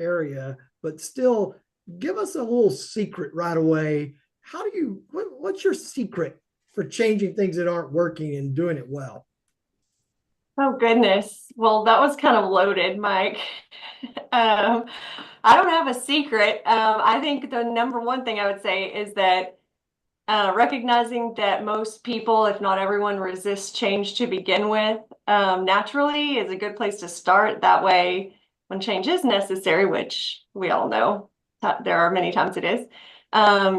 area, but still give us a little secret right away. What's your secret for changing things that aren't working and doing it well? Oh goodness. Well, that was kind of loaded, Mike. Um, I don't have a secret. I think the number one thing I would say is that recognizing that most people, if not everyone, resists change to begin with, naturally is a good place to start. That way, when change is necessary, which we all know that there are many times it is,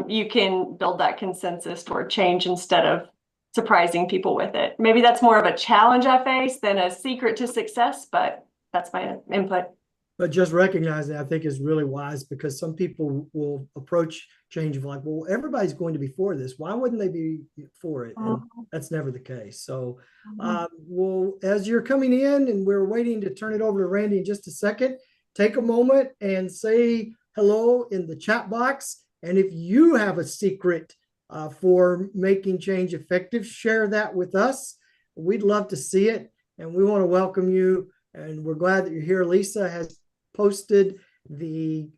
you can build that consensus toward change instead of surprising people with it. Maybe that's more of a challenge I face than a secret to success, but that's my input. But just recognizing, I think, is really wise because some people will approach change of like, well, everybody's going to be for this. Why wouldn't they be for it? And that's never the case. So, well, as you're coming in and we're waiting to turn it over to Randy in just a second, take a moment and say hello in the chat box. And if you have a secret for making change effective, share that with us. We'd love to see it. And we want to welcome you. And we're glad that you're here. Lisa has posted the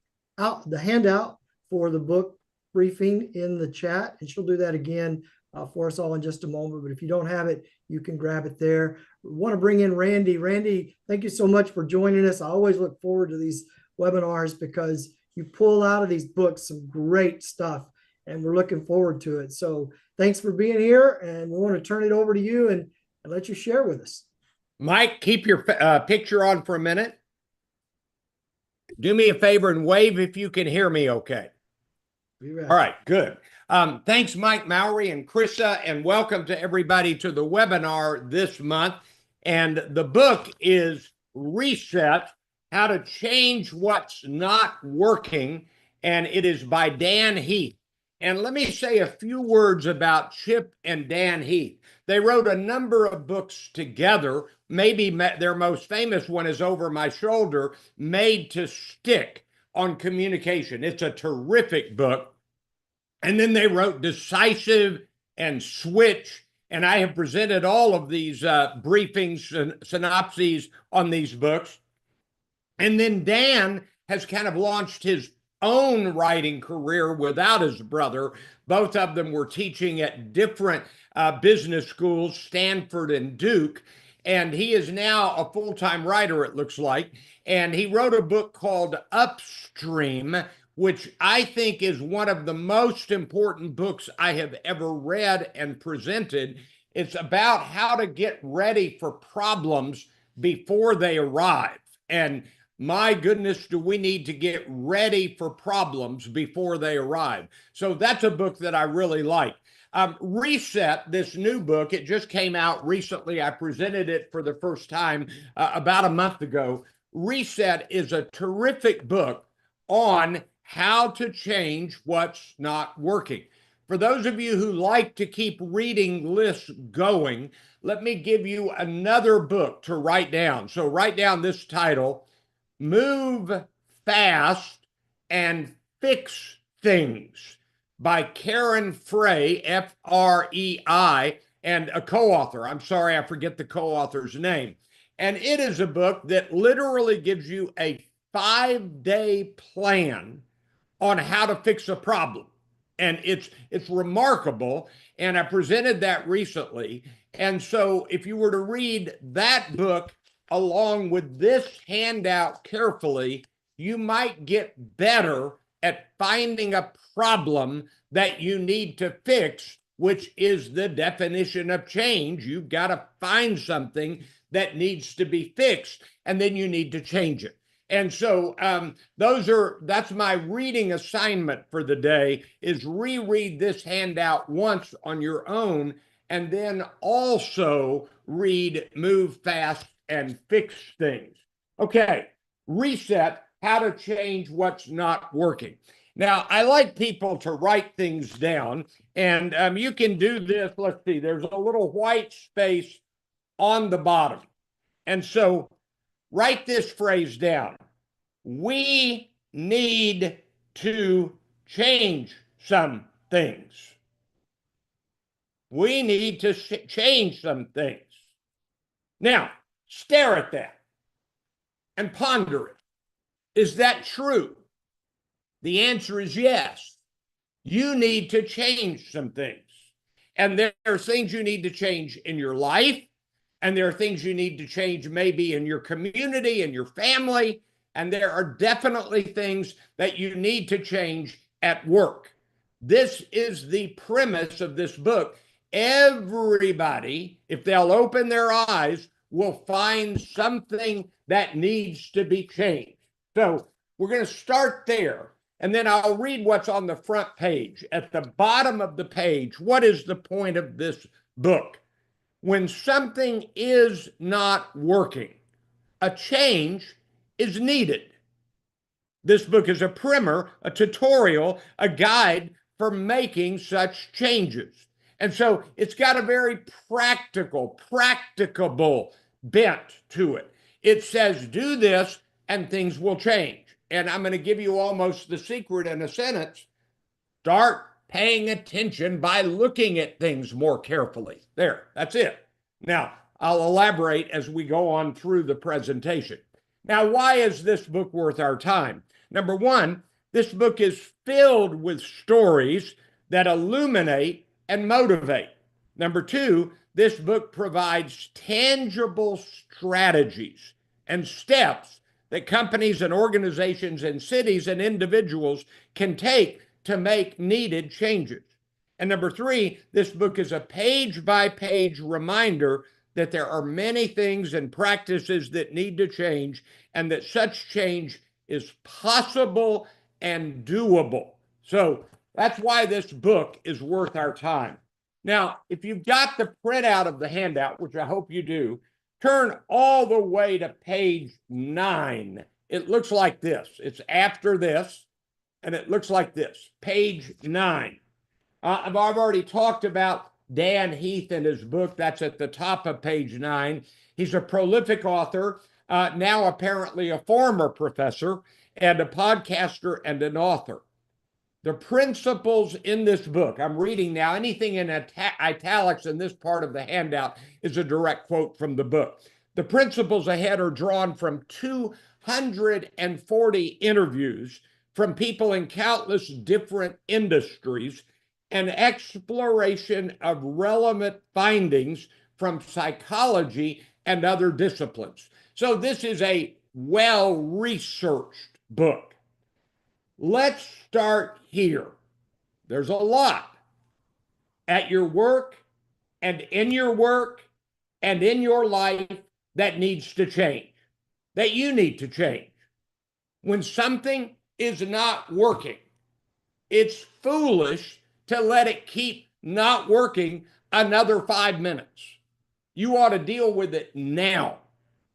handout for the book briefing in the chat, and she'll do that again for us all in just a moment. But if you don't have it, you can grab it there. We want to bring in Randy. Randy, thank you so much for joining us. I always look forward to these webinars because you pull out of these books some great stuff, and we're looking forward to it. So thanks for being here, and we want to turn it over to you and let you share with us. Mike, keep your picture on for a minute. Do me a favor and wave if you can hear me okay. All right, good. Thanks, Mike Mowry and Krista, and welcome to everybody to the webinar this month. And the book is Reset, How to Change What's Not Working, and it is by Dan Heath. And let me say a few words about Chip and Dan Heath. They wrote a number of books together. Maybe their most famous one is Over My Shoulder, Made to Stick on Communication. It's a terrific book. And then they wrote Decisive and Switch. And I have presented all of these briefings and synopses on these books. And then Dan has kind of launched his own writing career without his brother. Both of them were teaching at different business schools, Stanford and Duke. And he is now a full-time writer, it looks like. And he wrote a book called Upstream, which I think is one of the most important books I have ever read and presented. It's about how to get ready for problems before they arrive. And my goodness, do we need to get ready for problems before they arrive? So that's a book that I really like. Reset, this new book, it just came out recently. I presented it for the first time about a month ago. Reset is a terrific book on how to change what's not working. For those of you who like to keep reading lists going, let me give you another book to write down. So write down this title, Move Fast and Fix Things by Karen Frey, F-R-E-I, and a co-author. I'm sorry, I forget the co-author's name. And it is a book that literally gives you a 5-day plan on how to fix a problem. And it's remarkable. And I presented that recently. And so if you were to read that book along with this handout carefully, you might get better at finding a problem that you need to fix, which is the definition of change. You've got to find something that needs to be fixed, and then you need to change it. And so that's my reading assignment for the day, is reread this handout once on your own, and then also read Move Fast and Fix Things. Okay, Reset, How to Change What's Not Working. Now, I like people to write things down, and you can do this. Let's see, there's a little white space on the bottom. And so write this phrase down. We need to change some things. We need to change some things. Now, stare at that and ponder it. Is that true? The answer is yes. You need to change some things. And there are things you need to change in your life. And there are things you need to change maybe in your community and your family. And there are definitely things that you need to change at work. This is the premise of this book. Everybody, if they'll open their eyes, will find something that needs to be changed. So we're going to start there. And then I'll read what's on the front page. At the bottom of the page, what is the point of this book? When something is not working, a change is needed. This book is a primer, a tutorial, a guide for making such changes. And so it's got a very practicable bent to it. It says, do this and things will change. And I'm going to give you almost the secret in a sentence. Start paying attention by looking at things more carefully. There, that's it. Now, I'll elaborate as we go on through the presentation. Now, why is this book worth our time? Number one, this book is filled with stories that illuminate and motivate. Number two, this book provides tangible strategies and steps that companies and organizations and cities and individuals can take to make needed changes. And number three, this book is a page-by-page reminder that there are many things and practices that need to change, and that such change is possible and doable. So that's why this book is worth our time. Now, if you've got the printout of the handout, which I hope you do, turn all the way to page 9. It looks like this. It's after this, and it looks like this, page 9. I've already talked about Dan Heath and his book. That's at the top of page 9. He's a prolific author, now apparently a former professor, and a podcaster and an author. The principles in this book, I'm reading now, anything in italics in this part of the handout is a direct quote from the book. The principles ahead are drawn from 240 interviews from people in countless different industries, and exploration of relevant findings from psychology and other disciplines. So this is a well-researched book. Let's start here. There's a lot at your work and in your life that needs to change, that you need to change. When something is not working, it's foolish to let it keep not working another 5 minutes. You ought to deal with it now.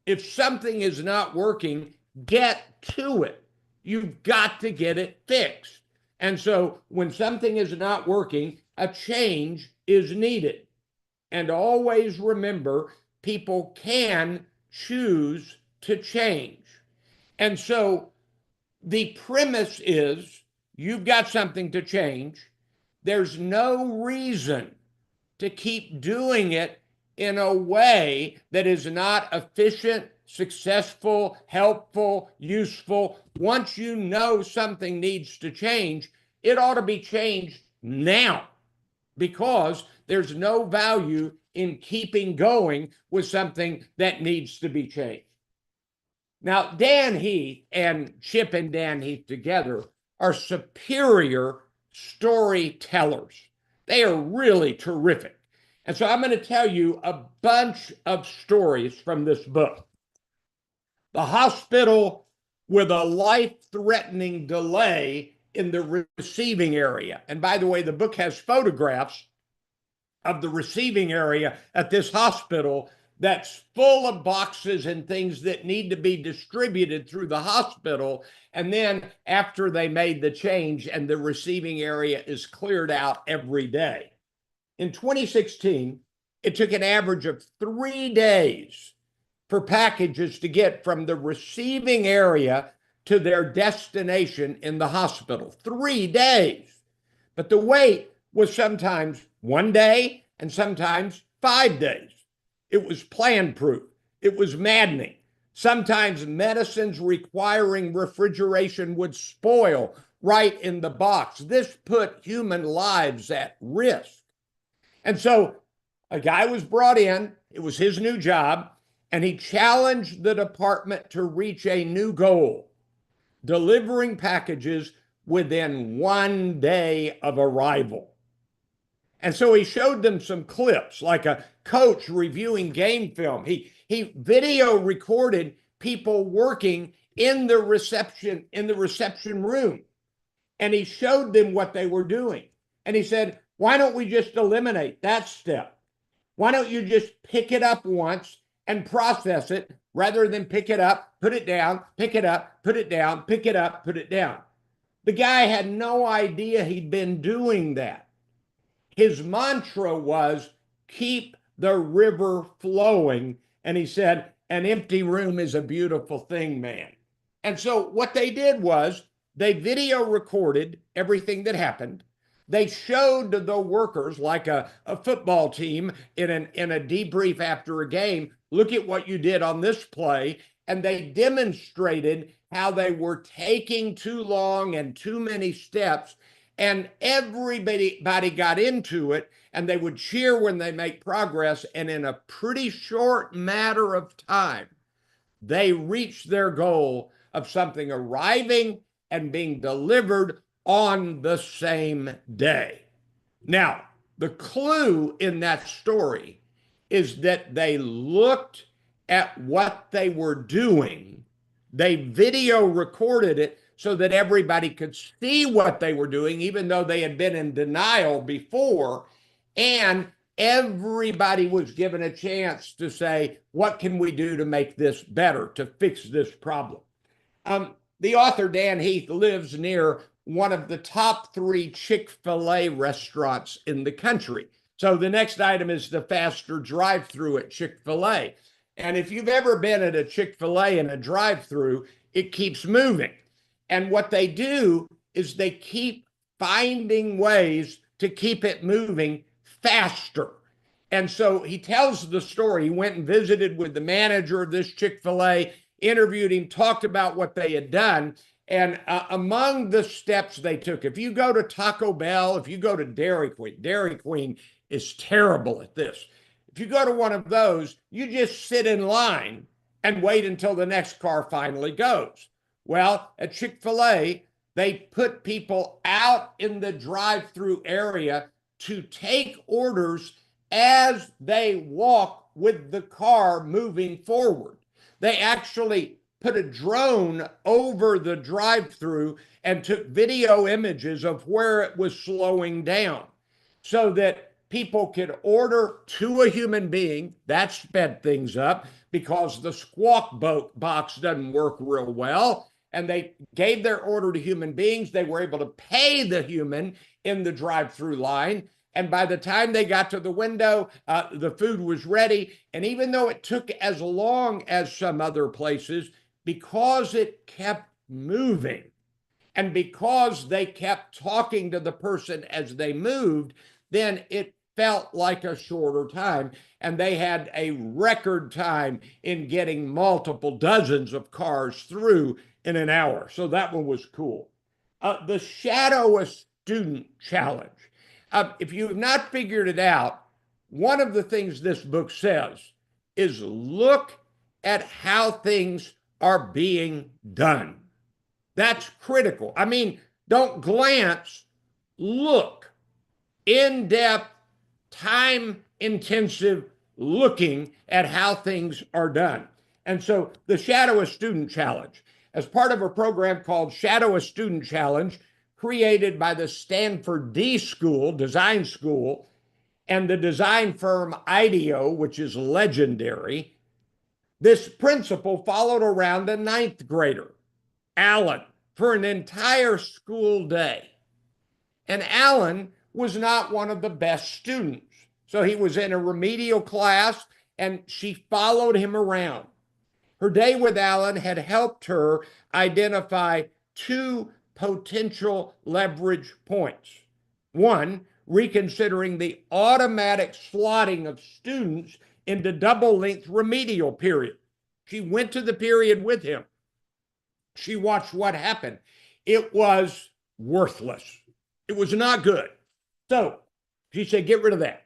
If something is not working, get to it. You've got to get it fixed. And so when something is not working, a change is needed. And always remember, people can choose to change. And so the premise is, you've got something to change. There's no reason to keep doing it in a way that is not efficient, successful, helpful, useful. Once you know something needs to change, it ought to be changed now, because there's no value in keeping going with something that needs to be changed. Now, Dan Heath and Chip and Dan Heath together are superior storytellers. They are really terrific. And so I'm going to tell you a bunch of stories from this book. The hospital with a life-threatening delay in the receiving area. And by the way, the book has photographs of the receiving area at this hospital that's full of boxes and things that need to be distributed through the hospital. And then after they made the change, and the receiving area is cleared out every day. In 2016, it took an average of 3 days for packages to get from the receiving area to their destination in the hospital. 3 days. But the wait was sometimes 1 day and sometimes 5 days. It was plan-proof. It was maddening. Sometimes medicines requiring refrigeration would spoil right in the box. This put human lives at risk. And so a guy was brought in, it was his new job, and he challenged the department to reach a new goal, delivering packages within 1 day of arrival. And so he showed them some clips, like a coach reviewing game film. He video recorded people working in the reception room, and he showed them what they were doing. And he said, why don't we just eliminate that step? Why don't you just pick it up once and process it rather than pick it up, put it down, pick it up, put it down, pick it up, put it down? The guy had no idea he'd been doing that. His mantra was, keep the river flowing. And he said, an empty room is a beautiful thing, man. And so what they did was they video recorded everything that happened. They showed the workers, like a football team in a debrief after a game, look at what you did on this play. And they demonstrated how they were taking too long and too many steps. And everybody got into it, and they would cheer when they make progress. And in a pretty short matter of time, they reached their goal of something arriving and being delivered on the same day. Now, the clue in that story is that they looked at what they were doing. They video recorded it so that everybody could see what they were doing, even though they had been in denial before. And everybody was given a chance to say, what can we do to make this better, to fix this problem? The author, Dan Heath, lives near one of the top 3 Chick-fil-A restaurants in the country. So the next item is the faster drive-through at Chick-fil-A. And if you've ever been at a Chick-fil-A in a drive-through, it keeps moving. And what they do is they keep finding ways to keep it moving faster. And so he tells the story. He went and visited with the manager of this Chick-fil-A, interviewed him, talked about what they had done. And among the steps they took, if you go to Taco Bell, if you go to Dairy Queen is terrible at this. If you go to one of those, you just sit in line and wait until the next car finally goes. Well, at Chick-fil-A, they put people out in the drive-through area to take orders as they walk with the car moving forward. They actually put a drone over the drive-through and took video images of where it was slowing down so that people could order to a human being. That sped things up because the squawk box doesn't work real well. And they gave their order to human beings. They were able to pay the human in the drive-through line. And by the time they got to the window, the food was ready. And even though it took as long as some other places, because it kept moving and because they kept talking to the person as they moved, then it felt like a shorter time. And they had a record time in getting multiple dozens of cars through in an hour. So that one was cool. The Shadow a Student Challenge. If you have not figured it out, one of the things this book says is look at how things are being done. That's critical. I mean, don't glance, look. In-depth, time-intensive looking at how things are done. And so the Shadow a Student Challenge, as part of a program called Shadow a Student Challenge, created by the Stanford Design School, and the design firm IDEO, which is legendary, this principal followed around a 9th grader, Alan, for an entire school day. And Alan was not one of the best students. So he was in a remedial class, and she followed him around. Her day with Alan had helped her identify 2 potential leverage points. One, reconsidering the automatic slotting of students into double-length remedial period. She went to the period with him. She watched what happened. It was worthless. It was not good. So she said, get rid of that.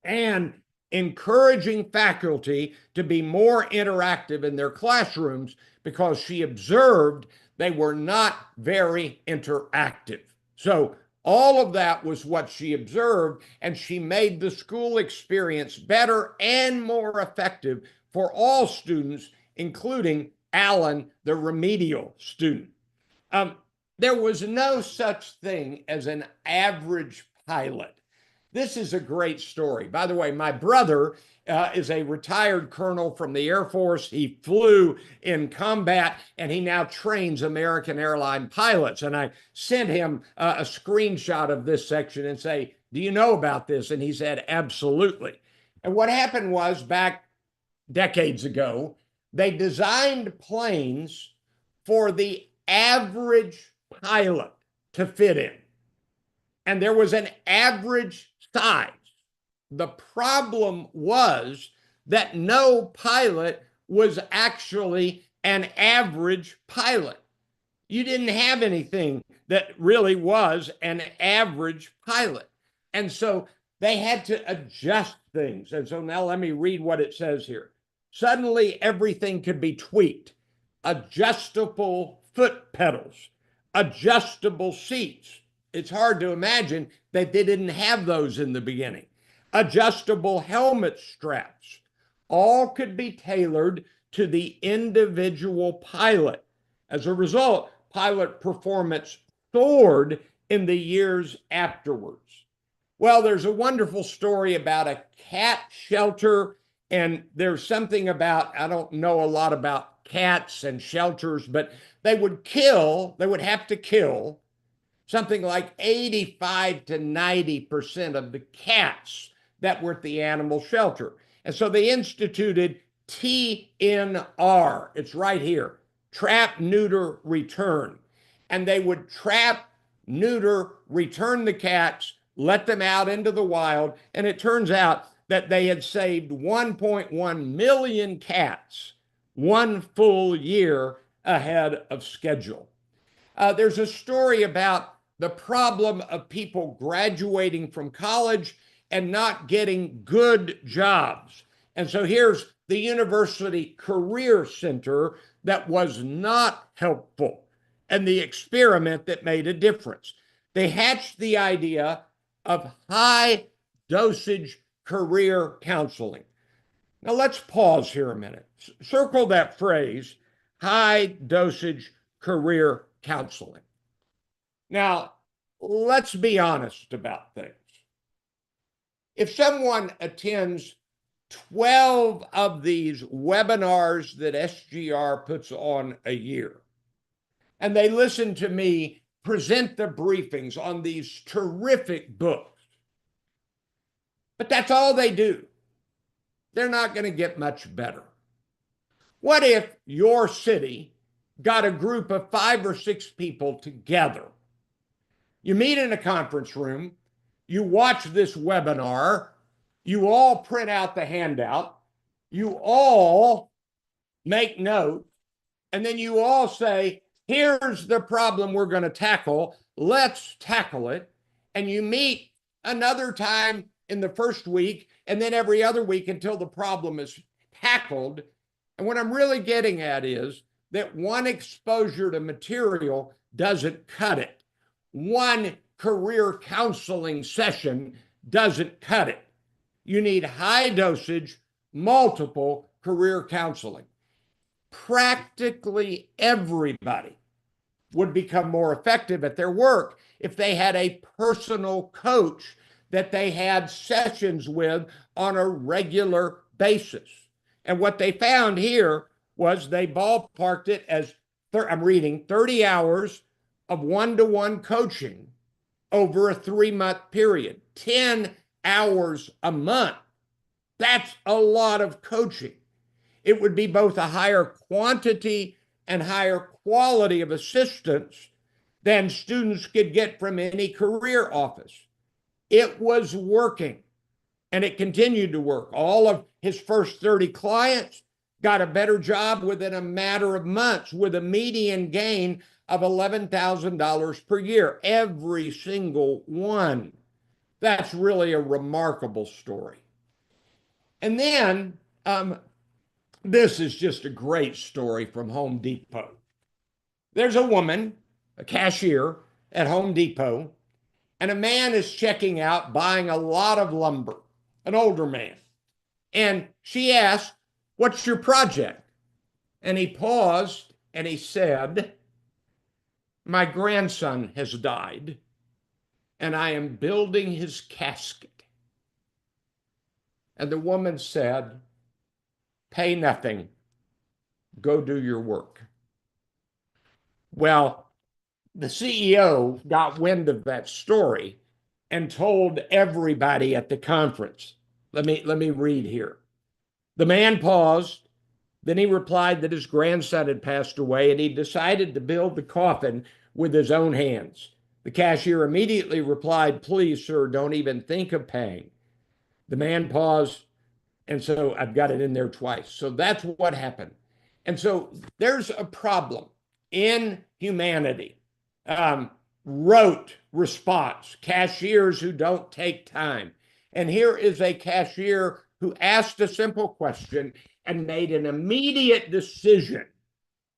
And encouraging faculty to be more interactive in their classrooms, because she observed they were not very interactive. So all of that was what she observed, and she made the school experience better and more effective for all students, including Alan, the remedial student. There was no such thing as an average pilot. This is a great story. By the way, my brother is a retired colonel from the Air Force. He flew in combat, and he now trains American airline pilots. And I sent him a screenshot of this section and say, do you know about this? And he said, absolutely. And what happened was, back decades ago, they designed planes for the average pilot to fit in. And there was an average size. The problem was that no pilot was actually an average pilot. You didn't have anything that really was an average pilot. And so they had to adjust things. And so now let me read what it says here. Suddenly everything could be tweaked. Adjustable foot pedals, adjustable seats. It's hard to imagine that they didn't have those in the beginning. Adjustable helmet straps. All could be tailored to the individual pilot. As a result, pilot performance soared in the years afterwards. Well, there's a wonderful story about a cat shelter, and there's something about, I don't know a lot about cats and shelters, but they would have to kill something like 85 to 90% of the cats that were at the animal shelter. And so they instituted TNR. It's right here, trap, neuter, return. And they would trap, neuter, return the cats, let them out into the wild. And it turns out that they had saved 1.1 million cats one full year ahead of schedule. There's a story about the problem of people graduating from college and not getting good jobs. And so here's the University Career Center that was not helpful, and the experiment that made a difference. They hatched the idea of high dosage career counseling. Now let's pause here a minute. Circle that phrase, high dosage career counseling. Now, let's be honest about things. If someone attends 12 of these webinars that SGR puts on a year, and they listen to me present the briefings on these terrific books, but that's all they do, they're not going to get much better. What if your city got a group of 5 or 6 people together? You meet in a conference room, you watch this webinar, you all print out the handout, you all make notes, and then you all say, here's the problem we're going to tackle, let's tackle it. And you meet another time in the first week, and then every other week until the problem is tackled. And what I'm really getting at is that one exposure to material doesn't cut it. One career counseling session doesn't cut it. You need high dosage, multiple career counseling. Practically everybody would become more effective at their work if they had a personal coach that they had sessions with on a regular basis. And what they found here was they ballparked it as, I'm reading, 30 hours of one-to-one coaching over a 3-month period, 10 hours a month. That's a lot of coaching. It would be both a higher quantity and higher quality of assistance than students could get from any career office. It was working, and it continued to work. All of his first 30 clients got a better job within a matter of months with a median gain of $11,000 per year. Every single one. That's really a remarkable story. And then this is just a great story from Home Depot. There's a woman, a cashier at Home Depot, and a man is checking out, buying a lot of lumber, an older man. And she asked, "What's your project?" And he paused and he said, "My grandson has died, and I am building his casket." And the woman said, "Pay nothing. Go do your work." Well, the CEO got wind of that story and told everybody at the conference. Let me read here. The man paused. Then he replied that his grandson had passed away and he decided to build the coffin with his own hands. The cashier immediately replied, "Please, sir, don't even think of paying." The man paused, and so I've got it in there twice. So that's what happened. And so there's a problem in humanity. Rote response, cashiers who don't take time. And here is a cashier who asked a simple question and made an immediate decision.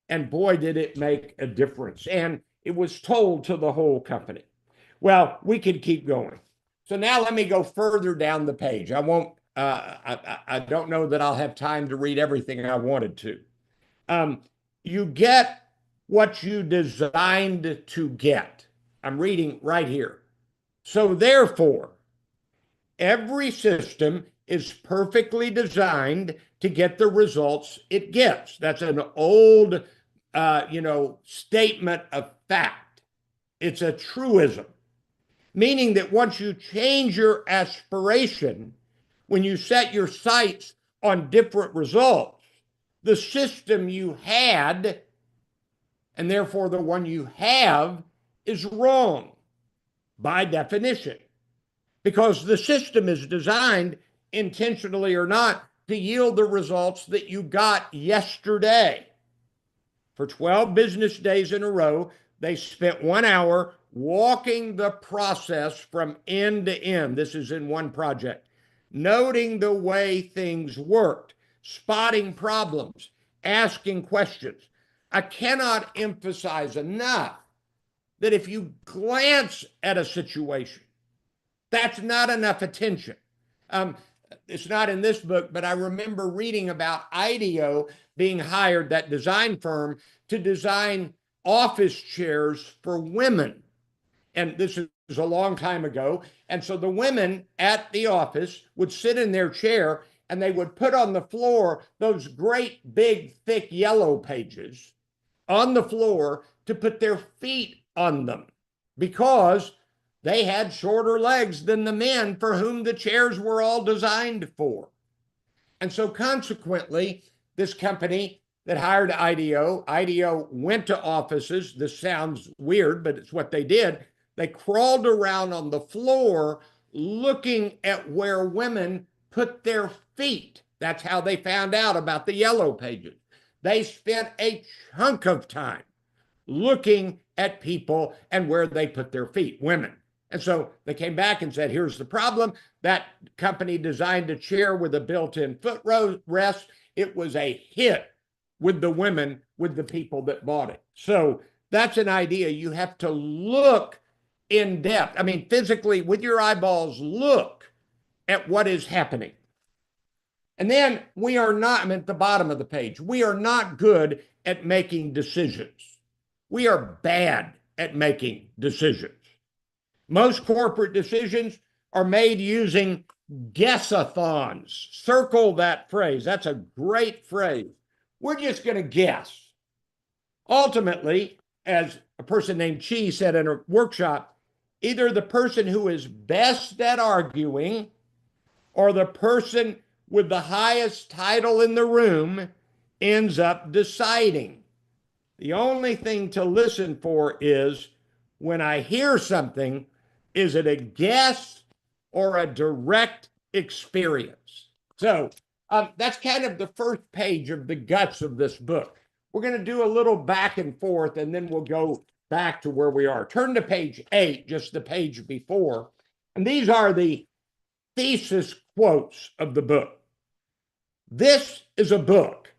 And boy, did it make a difference. And it was told to the whole company. Well, we could keep going. So now let me go further down the page. I won't, I don't know that I'll have time to read everything I wanted to. You get what you designed to get. I'm reading right here. So therefore, every system is perfectly designed to get the results it gets. That's an old, statement of fact. It's a truism, meaning that once you change your aspiration, when you set your sights on different results, the system you had, and therefore the one you have, is wrong by definition, because the system is designed, intentionally or not, to yield the results that you got yesterday. For 12 business days in a row, they spent 1 hour walking the process from end to end. This is in one project. Noting the way things worked, spotting problems, asking questions. I cannot emphasize enough that if you glance at a situation, that's not enough attention. It's not in this book, but I remember reading about IDEO being hired, that design firm, to design office chairs for women. And this is a long time ago. And so the women at the office would sit in their chair and they would put on the floor those great big thick yellow pages on the floor to put their feet on them, because they had shorter legs than the men for whom the chairs were all designed for. And so consequently, this company that hired IDEO went to offices. This sounds weird, but it's what they did. They crawled around on the floor looking at where women put their feet. That's how they found out about the yellow pages. They spent a chunk of time looking at people and where they put their feet, women. And so they came back and said, here's the problem. That company designed a chair with a built-in footrest. It was a hit with the women, with the people that bought it. So that's an idea. You have to look in depth. I mean, physically, with your eyeballs, look at what is happening. And then we are not, I'm at the bottom of the page, we are not good at making decisions. We are bad at making decisions. Most corporate decisions are made using guess-a-thons. Circle that phrase. That's a great phrase. We're just going to guess. Ultimately, as a person named Chi said in a workshop, either the person who is best at arguing or the person with the highest title in the room ends up deciding. The only thing to listen for is, when I hear something, is it a guess or a direct experience? So That's kind of the first page of the guts of this book. We're going to do a little back and forth, and then we'll go back to where we are. Turn to page 8, just the page before. And these are the thesis quotes of the book. This is a book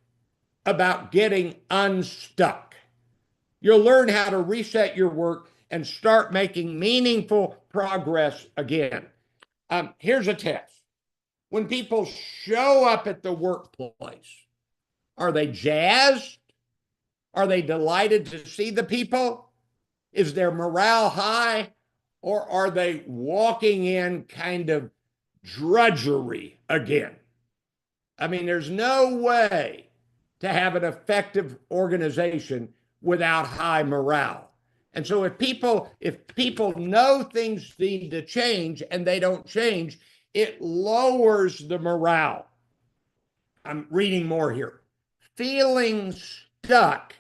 about getting unstuck. You'll learn how to reset your work and start making meaningful progress again. Here's a test. When people show up at the workplace, are they jazzed? Are they delighted to see the people? Is their morale high? Or are they walking in kind of drudgery again? I mean, there's no way to have an effective organization without high morale. And so if people know things need to change and they don't change, it lowers the morale. I'm reading more here. Feeling stuck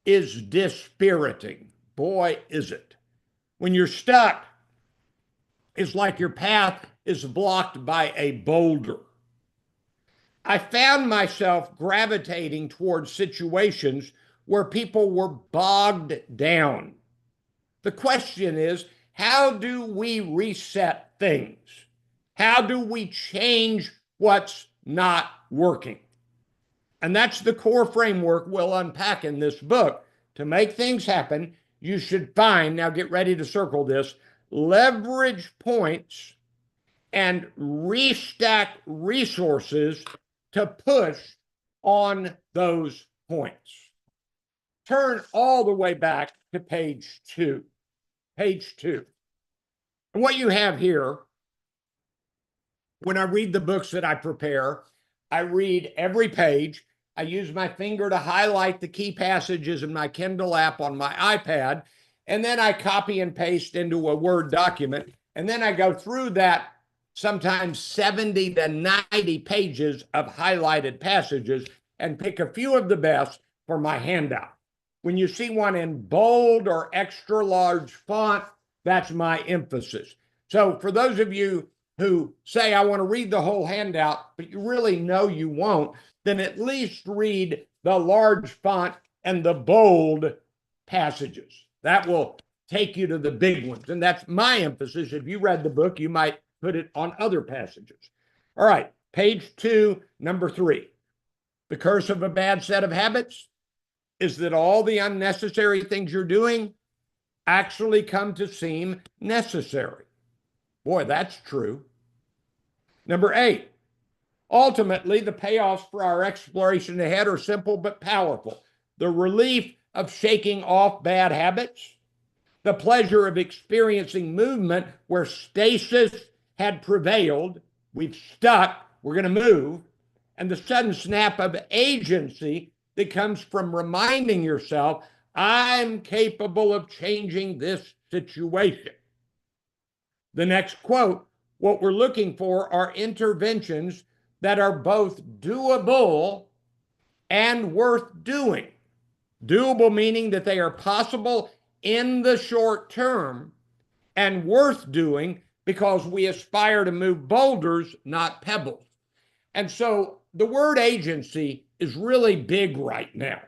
is dispiriting. Boy, is it. When you're stuck, it's like your path is blocked by a boulder. I found myself gravitating towards situations where people were bogged down. The question is, how do we reset things? How do we change what's not working? And that's the core framework we'll unpack in this book. To make things happen, you should find, now get ready to circle this, leverage points and restack resources to push on those points. Turn all the way back to page 2. Page 2. And what you have here, when I read the books that I prepare, I read every page. I use my finger to highlight the key passages in my Kindle app on my iPad, and then I copy and paste into a Word document, and then I go through that sometimes 70 to 90 pages of highlighted passages and pick a few of the best for my handout. When you see one in bold or extra large font, that's my emphasis. So for those of you who say, I want to read the whole handout, but you really know you won't, then at least read the large font and the bold passages. That will take you to the big ones. And that's my emphasis. If you read the book, you might put it on other passages. All right, page 2, number 3. The curse of a bad set of habits is that all the unnecessary things you're doing actually come to seem necessary. Boy, that's true. Number 8, ultimately, the payoffs for our exploration ahead are simple but powerful. The relief of shaking off bad habits, the pleasure of experiencing movement where stasis had prevailed, we've stuck, we're going to move, and the sudden snap of agency that comes from reminding yourself, I'm capable of changing this situation. The next quote, what we're looking for are interventions that are both doable and worth doing. Doable meaning that they are possible in the short term, and worth doing because we aspire to move boulders, not pebbles. And so the word agency is really big right now.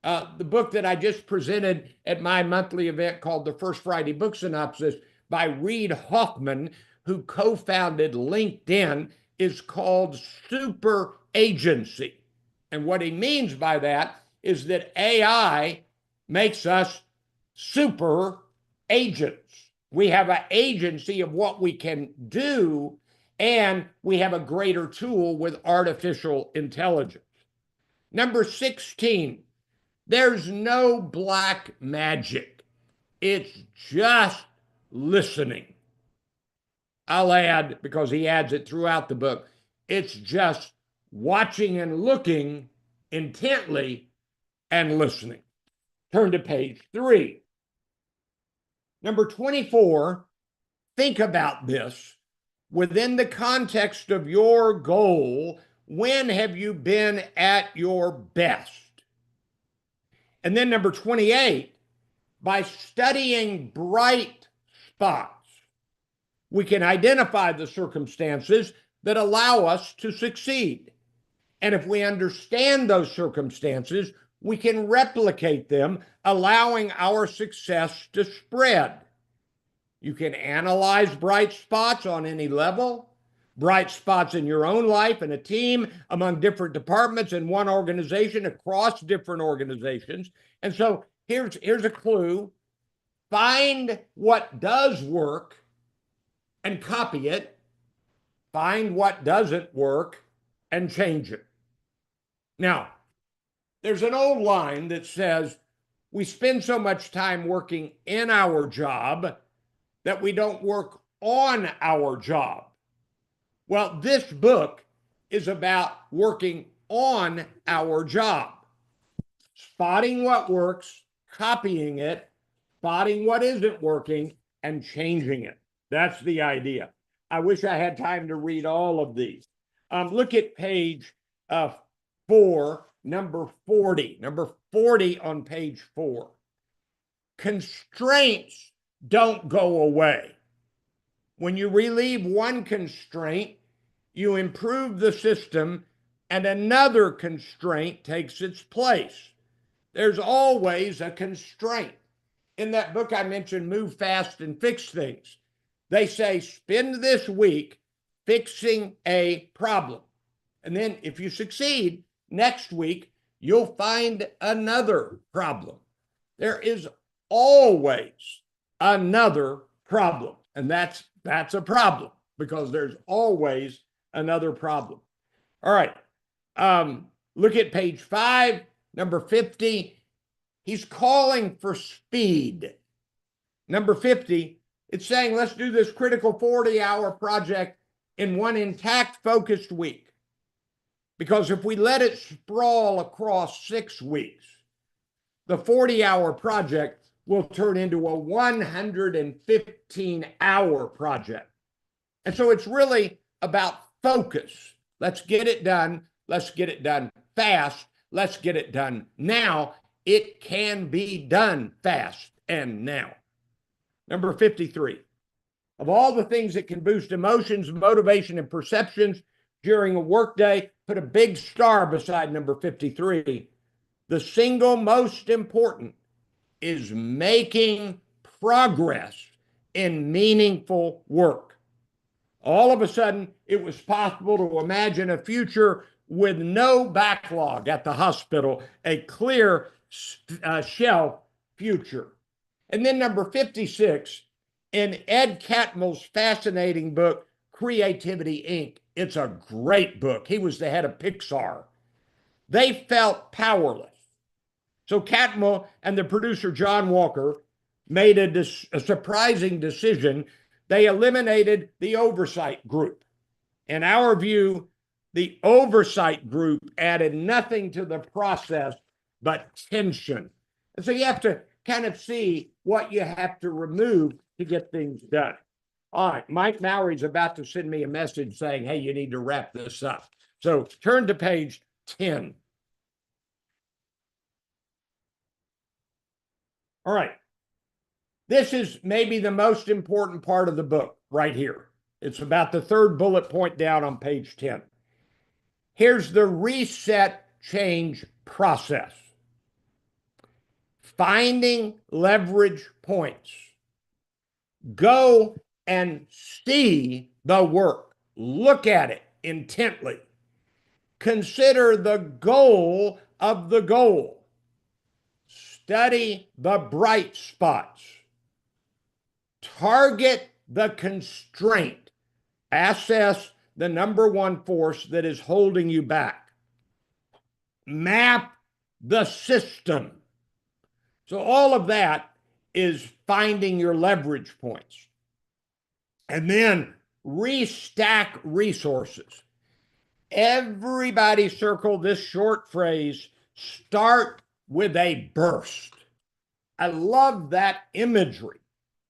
The book that I just presented at my monthly event called the First Friday Book Synopsis by Reid Hoffman, who co-founded LinkedIn, is called super agency. And what he means by that is that AI makes us super agents. We have an agency of what we can do, and we have a greater tool with artificial intelligence. Number 16, there's no black magic. It's just listening. I'll add, because he adds it throughout the book, it's just watching and looking intently and listening. Turn to page 3. Number 24, think about this. Within the context of your goal, when have you been at your best? And then number 28, by studying bright spots, we can identify the circumstances that allow us to succeed. And if we understand those circumstances, we can replicate them, allowing our success to spread. You can analyze bright spots on any level, bright spots in your own life and a team, among different departments in one organization, across different organizations. And so here's a clue. Find what does work and copy it. Find what doesn't work and change it. Now, there's an old line that says, we spend so much time working in our job that we don't work on our job. Well, this book is about working on our job, spotting what works, copying it, spotting what isn't working, and changing it. That's the idea. I wish I had time to read all of these. Look at page 4, number 40. Number 40 on page 4. Constraints don't go away. When you relieve one constraint, you improve the system and another constraint takes its place. There's always a constraint. In that book I mentioned, Move Fast and Fix Things, they say spend this week fixing a problem. And then if you succeed, next week you'll find another problem. There is always another problem. And that's a problem, because there's always another problem. All right. Look at page 5, number 50. He's calling for speed. Number 50, it's saying, let's do this critical 40-hour project in one intact, focused week. Because if we let it sprawl across 6 weeks, the 40-hour project will turn into a 115-hour project. And so it's really about focus. Let's get it done. Let's get it done fast. Let's get it done now. It can be done fast and now. Number 53. Of all the things that can boost emotions, motivation, and perceptions during a workday, put a big star beside number 53. The single most important is making progress in meaningful work. All of a sudden, it was possible to imagine a future with no backlog at the hospital, a clear shelf future. And then number 56, in Ed Catmull's fascinating book, Creativity, Inc. It's a great book. He was the head of Pixar. They felt powerless. So Catmull and the producer John Walker made a surprising decision. They eliminated the oversight group. In our view, the oversight group added nothing to the process but tension. And so you have to kind of see what you have to remove to get things done. All right, Mike Mowery's about to send me a message saying, hey, you need to wrap this up. So turn to page 10. All right. This is maybe the most important part of the book right here. It's about the third bullet point down on page 10. Here's the reset change process. Finding leverage points. Go and see the work. Look at it intently. Consider the goal of the goal. Study the bright spots. Target the constraint. Assess the number one force that is holding you back. Map the system. So all of that is finding your leverage points. And then restack resources. Everybody circle this short phrase, start with a burst. I love that imagery.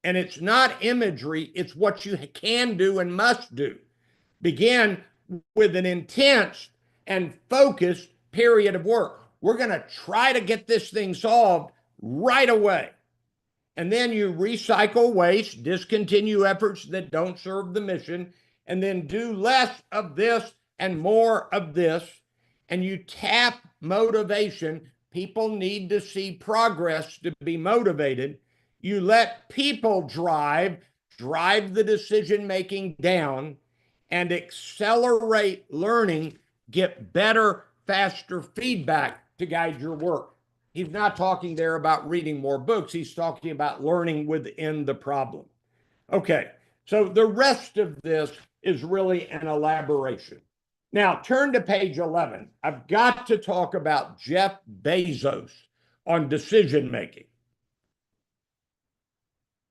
And it's not imagery, it's what you can do and must do. Begin with an intense and focused period of work. We're going to try to get this thing solved right away. And then you recycle waste, discontinue efforts that don't serve the mission, and then do less of this and more of this. and you tap motivation. People need to see progress to be motivated. You let people drive the decision-making down, and accelerate learning, get better, faster feedback to guide your work. He's not talking there about reading more books. He's talking about learning within the problem. Okay, so the rest of this is really an elaboration. Now, turn to page 11. I've got to talk about Jeff Bezos on decision making.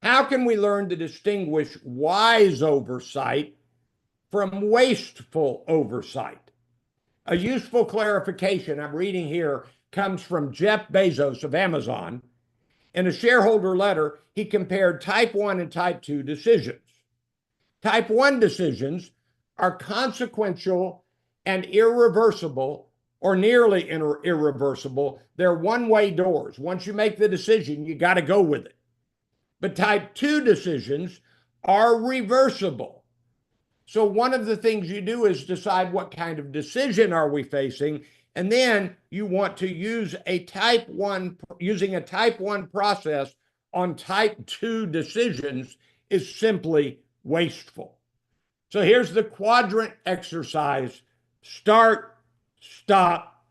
How can we learn to distinguish wise oversight from wasteful oversight? A useful clarification I'm reading here comes from Jeff Bezos of Amazon. In a shareholder letter, he compared type 1 and type 2 decisions. Type 1 decisions are consequential and irreversible, or nearly irreversible. They're one-way doors. Once you make the decision, you got to go with it. But type 2 decisions are reversible. So one of the things you do is decide what kind of decision are we facing, and then you want to use using a type 1 process on type 2 decisions is simply wasteful. So here's the quadrant exercise: start, stop,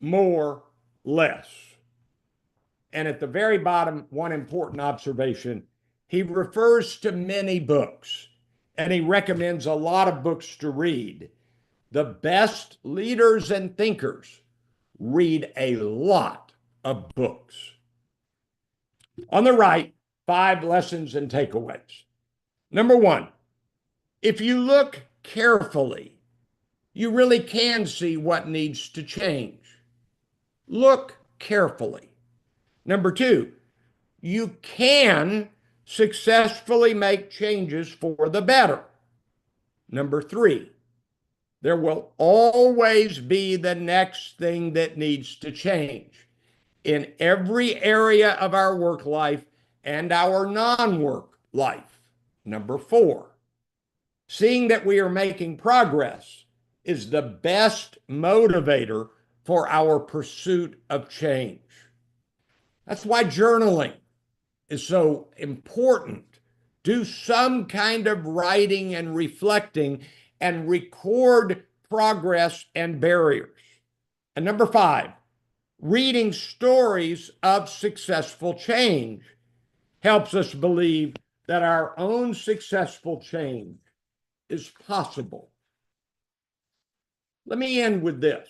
more, less. And at the very bottom, one important observation: he refers to many books, and he recommends a lot of books to read. The best leaders and thinkers read a lot of books. On the right, 5 lessons and takeaways. Number 1, if you look carefully, you really can see what needs to change. Look carefully. Number 2, you can successfully make changes for the better. Number 3, there will always be the next thing that needs to change in every area of our work life and our non-work life. Number 4, seeing that we are making progress is the best motivator for our pursuit of change. That's why journaling is so important. Do some kind of writing and reflecting and record progress and barriers. And number 5, reading stories of successful change helps us believe that our own successful change is possible. Let me end with this.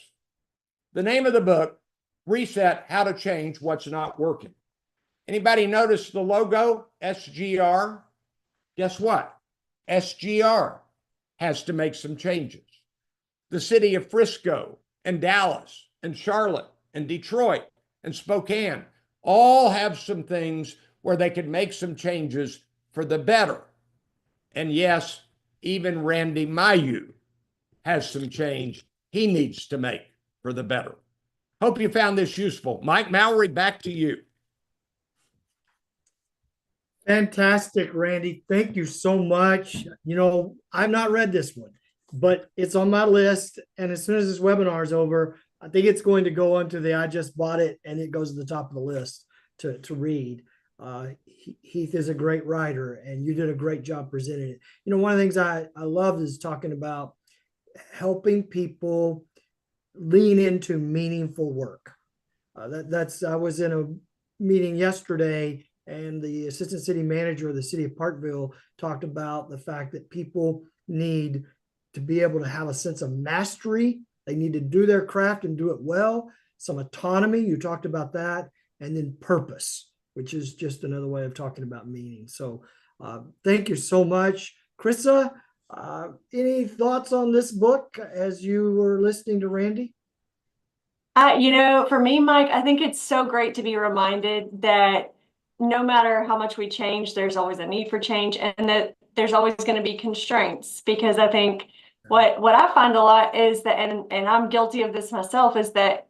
The name of the book, Reset: How to Change What's Not Working. Anybody notice the logo, SGR? Guess what? SGR has to make some changes. The city of Frisco and Dallas and Charlotte and Detroit and Spokane all have some things where they could make some changes for the better. And yes, even Randy Mayu has some change he needs to make for the better. Hope you found this useful. Mike Mallory, back to you. Fantastic, Randy. Thank you so much. You know, I've not read this one, but it's on my list. And as soon as this webinar is over, I think it's going to go onto the I just bought it, and it goes to the top of the list to read. Heath is a great writer, and you did a great job presenting it. You know, one of the things I love is talking about helping people lean into meaningful work. I was in a meeting yesterday, and the assistant city manager of the city of Parkville talked about the fact that people need to be able to have a sense of mastery. They need to do their craft and do it well. Some autonomy, you talked about that, and then purpose, which is just another way of talking about meaning. So thank you so much. Krissa, any thoughts on this book as you were listening to Randy? You know, for me, Mike, I think it's so great to be reminded that no matter how much we change, there's always a need for change, and that there's always going to be constraints. Because I think what I find a lot is that, and I'm guilty of this myself, is that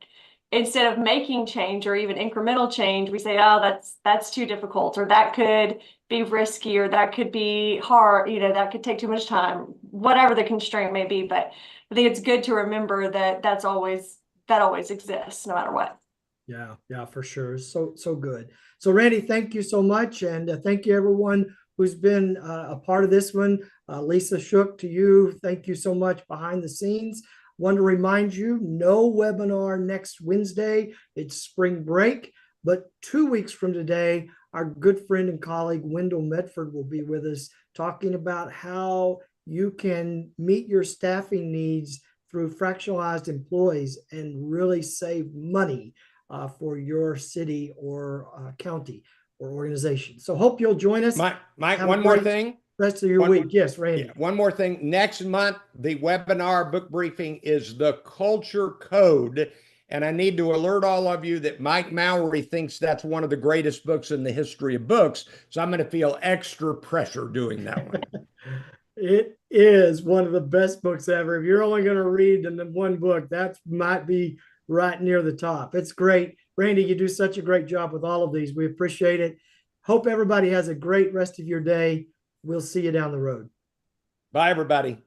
instead of making change or even incremental change, we say, oh, that's too difficult, or that could be risky, or that could be hard, you know, that could take too much time, whatever the constraint may be. But I think it's good to remember that that's always that always exists no matter what. Yeah, yeah, for sure. So good. So Randy, thank you so much. And thank you everyone who's been a part of this one. Lisa Shook, to you, thank you so much behind the scenes. Want to remind you, no webinar next Wednesday. It's spring break, but 2 weeks from today, our good friend and colleague Wendell Medford will be with us talking about how you can meet your staffing needs through fractionalized employees and really save money for your city or county or organization. So hope you'll join us. Mike, Have one more thing. Rest of your week. Yes, Randy. Yeah, one more thing. Next month, the webinar book briefing is The Culture Code. And I need to alert all of you that Mike Mowery thinks that's one of the greatest books in the history of books. So I'm going to feel extra pressure doing that one. It is one of the best books ever. If you're only going to read in the one book, that might be right near the top. It's great. Randy, you do such a great job with all of these. We appreciate it. Hope everybody has a great rest of your day. We'll see you down the road. Bye, everybody.